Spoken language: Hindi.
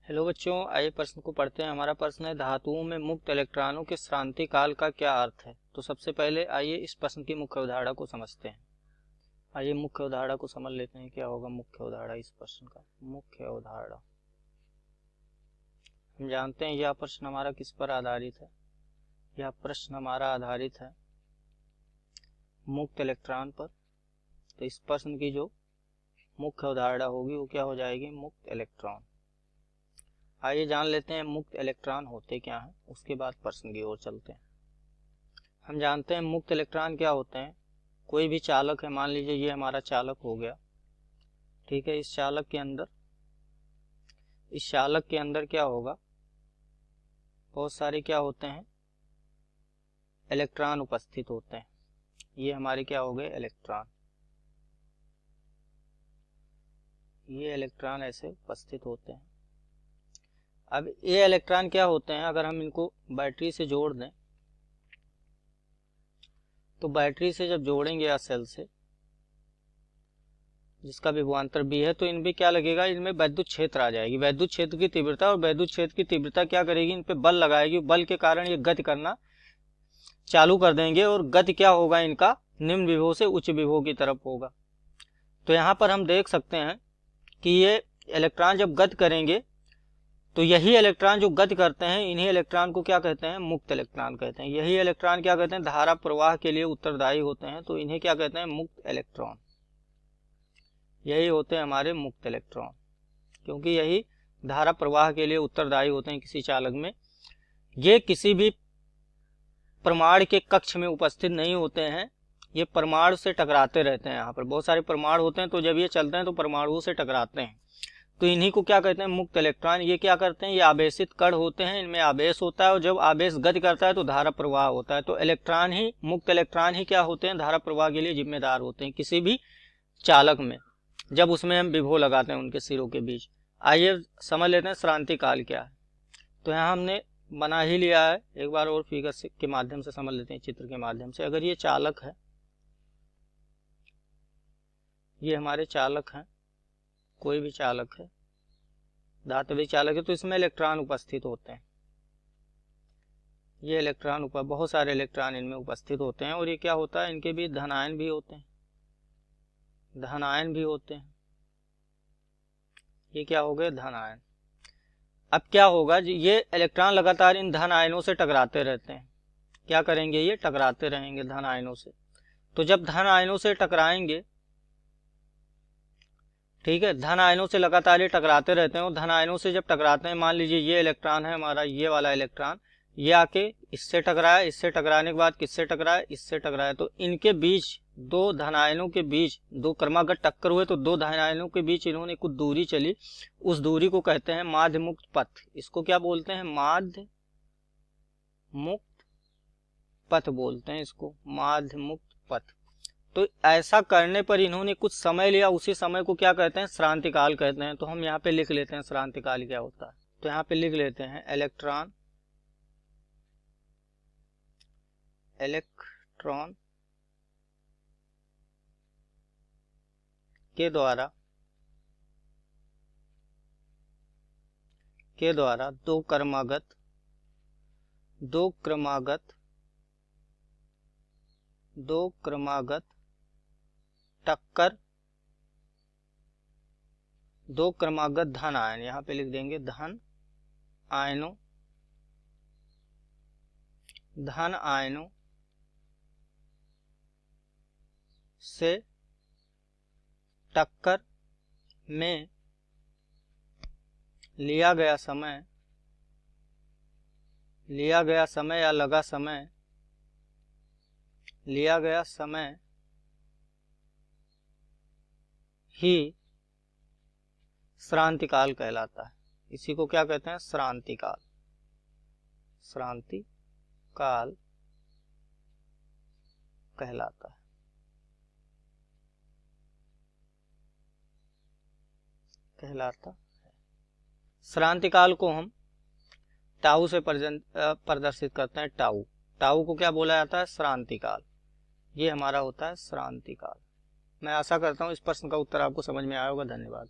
हेलो बच्चों, आइए प्रश्न को पढ़ते हैं। हमारा प्रश्न है धातुओं में मुक्त इलेक्ट्रॉनों के श्रांति काल का क्या अर्थ है। तो सबसे पहले आइए इस प्रश्न की मुख्य अवधारणा को समझते हैं। आइए मुख्य अवधारणा को समझ लेते हैं। क्या होगा मुख्य अवधारणा इस प्रश्न का? मुख्य अवधारणा हम जानते हैं यह प्रश्न हमारा किस पर आधारित है। यह प्रश्न हमारा आधारित है मुक्त इलेक्ट्रॉन पर। तो इस प्रश्न की जो मुख्य अवधारणा होगी वो क्या हो जाएगी? मुक्त इलेक्ट्रॉन। आइए जान लेते हैं मुक्त इलेक्ट्रॉन होते क्या हैं, उसके बाद प्रश्न की ओर चलते हैं। हम जानते हैं मुक्त इलेक्ट्रॉन क्या होते हैं। कोई भी चालक है, मान लीजिए ये हमारा चालक हो गया, ठीक है। इस चालक के अंदर क्या होगा? बहुत सारे क्या होते हैं? इलेक्ट्रॉन उपस्थित होते हैं। ये हमारे क्या हो गए? इलेक्ट्रॉन। ये इलेक्ट्रॉन ऐसे उपस्थित होते हैं। अब ये इलेक्ट्रॉन क्या होते हैं? अगर हम इनको बैटरी से जोड़ दें तो बैटरी से जब जोड़ेंगे या सेल से, जिसका विभवांतर B है, तो इनमें क्या लगेगा? इनमें वैद्युत क्षेत्र आ जाएगी। वैद्युत क्षेत्र की तीव्रता, और वैद्युत क्षेत्र की तीव्रता क्या करेगी? इन पे बल लगाएगी। बल के कारण ये गति करना चालू कर देंगे और गति क्या होगा इनका? निम्न विभव से उच्च विभव की तरफ होगा। तो यहाँ पर हम देख सकते हैं कि ये इलेक्ट्रॉन जब गति करेंगे तो यही इलेक्ट्रॉन जो गति करते हैं, इन्हीं इलेक्ट्रॉन को क्या कहते हैं? मुक्त इलेक्ट्रॉन कहते हैं। यही इलेक्ट्रॉन क्या कहते हैं? धारा प्रवाह के लिए उत्तरदायी होते हैं। तो इन्हें क्या कहते हैं? मुक्त इलेक्ट्रॉन। यही होते हैं हमारे मुक्त इलेक्ट्रॉन, क्योंकि यही धारा प्रवाह के लिए उत्तरदायी होते हैं किसी चालक में। ये किसी भी परमाणु के कक्ष में उपस्थित नहीं होते हैं। ये परमाणु से टकराते रहते हैं। यहाँ पर बहुत सारे परमाणु होते हैं, तो जब ये चलते हैं तो परमाणुओं से टकराते हैं। तो इन्हीं को क्या कहते हैं? मुक्त इलेक्ट्रॉन। ये क्या करते हैं? ये आवेशित कण होते हैं, इनमें आवेश होता है, और जब आवेश गति करता है तो धारा प्रवाह होता है। तो इलेक्ट्रॉन ही, मुक्त इलेक्ट्रॉन ही क्या होते हैं? धारा प्रवाह के लिए जिम्मेदार होते हैं किसी भी चालक में, जब उसमें हम विभव लगाते हैं उनके सिरों के बीच। आइए समझ लेते हैं श्रांति काल क्या है। तो यहाँ हमने बना ही लिया है, एक बार और फिगर के माध्यम से समझ लेते हैं, चित्र के माध्यम से। अगर ये चालक है, ये हमारे चालक हैं, कोई भी चालक है, धात्विक चालक है, तो इसमें इलेक्ट्रॉन उपस्थित होते हैं। ये इलेक्ट्रॉन बहुत सारे इलेक्ट्रॉन इनमें उपस्थित होते हैं, और ये क्या होता है? इनके बीच धनायन भी होते हैं। धनायन भी होते हैं। ये क्या हो गए? धनायन। अब क्या होगा? ये इलेक्ट्रॉन लगातार इन धन आयनों से टकराते रहते हैं। क्या करेंगे? ये टकराते रहेंगे धन आयनों से। तो जब धन आयनों से टकराएंगे, ठीक है, धन आयनों से लगातार ये टकराते रहते हैं, और धन आयनों से जब टकराते हैं, मान लीजिए ये इलेक्ट्रॉन है हमारा, ये वाला इलेक्ट्रॉन, ये आके इससे टकराया, इससे टकराने के बाद किससे टकराया? इससे टकराया। तो इनके बीच, दो धन आयनों के बीच, दो क्रमागत टक्कर हुए, तो दो धन आयनों के बीच इन्होंने कुछ दूरी चली। उस दूरी को कहते हैं माध्य मुक्त पथ। इसको क्या बोलते हैं? माध्य मुक्त पथ बोलते हैं इसको, माध्य मुक्त पथ। तो ऐसा करने पर इन्होंने कुछ समय लिया, उसी समय को क्या कहते हैं? श्रांति काल कहते हैं। तो हम यहाँ पे लिख लेते हैं श्रांति काल क्या होता है। तो यहाँ पे लिख लेते हैं इलेक्ट्रॉन के द्वारा दो क्रमागत टक्कर, दो क्रमागत धन आयन, यहाँ पे लिख देंगे धन आयनों से टक्कर में लिया गया समय या लगा समय ही श्रांति काल कहलाता है। इसी को क्या कहते हैं? श्रांति काल। श्रांति काल कहलाता है। श्रांति काल को हम टाउ से प्रदर्शित करते हैं। टाउ को क्या बोला जाता है? श्रांति काल। ये हमारा होता है श्रांति काल। मैं आशा करता हूँ इस प्रश्न का उत्तर आपको समझ में आया होगा। धन्यवाद।